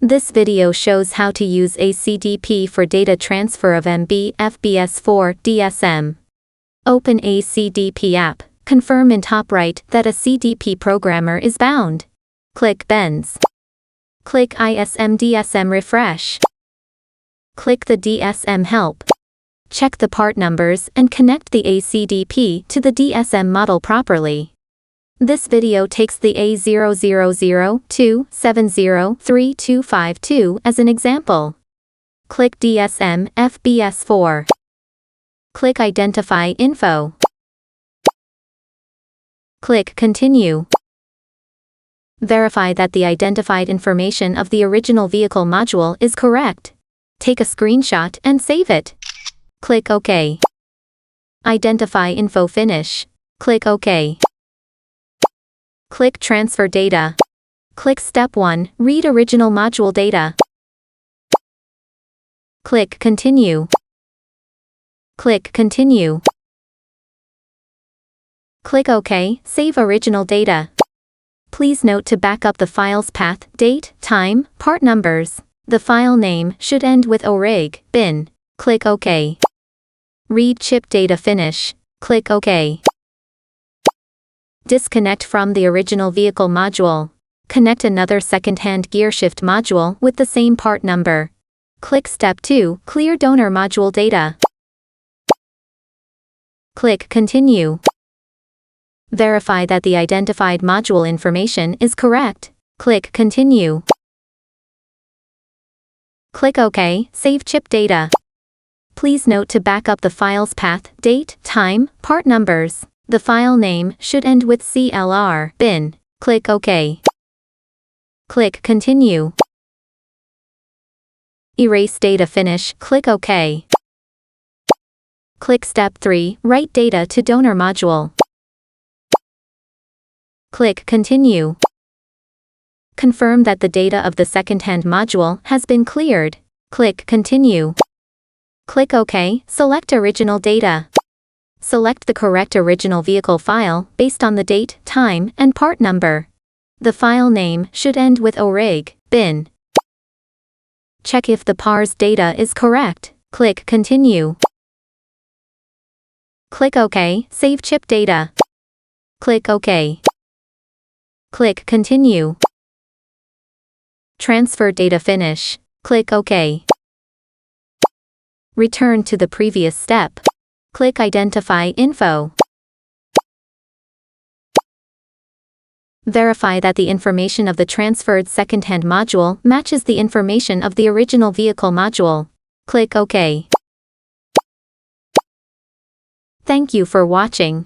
This video shows how to use ACDP for data transfer of MB, FBS4, DSM. Open ACDP app. Confirm in top right that a CDP programmer is bound. Click Bends. Click ISM DSM Refresh. Click the DSM Help. Check the part numbers and connect the ACDP to the DSM model properly. This video takes the A0002703252 as an example. Click DSM FBS4. Click Identify Info. Click Continue. Verify that the identified information of the original vehicle module is correct. Take a screenshot and save it. Click OK. Identify Info Finish. Click OK. Click Transfer Data. Click Step 1, Read Original Module Data. Click Continue. Click Continue. Click OK, Save Original Data. Please note to back up the file's path, date, time, part numbers. The file name should end with orig, bin. Click OK. Read Chip Data Finish. Click OK. Disconnect from the original vehicle module. Connect another second-hand gearshift module with the same part number. Click Step 2, Clear Donor Module Data. Click Continue. Verify that the identified module information is correct. Click Continue. Click OK, Save Chip Data. Please note to back up the file's path, date, time, part numbers. The file name should end with CLR, bin. Click OK. Click Continue. Erase Data Finish. Click OK. Click Step 3, Write Data to Donor Module. Click Continue. Confirm that the data of the second-hand module has been cleared. Click Continue. Click OK, select Original Data. Select the correct original vehicle file based on the date, time, and part number. The file name should end with orig, bin. Check if the par's data is correct. Click Continue. Click OK, Save Chip Data. Click OK. Click Continue. Transfer Data Finish. Click OK. Return to the previous step. Click Identify Info. Verify that the information of the transferred second-hand module matches the information of the original vehicle module. Click OK. Thank you for watching.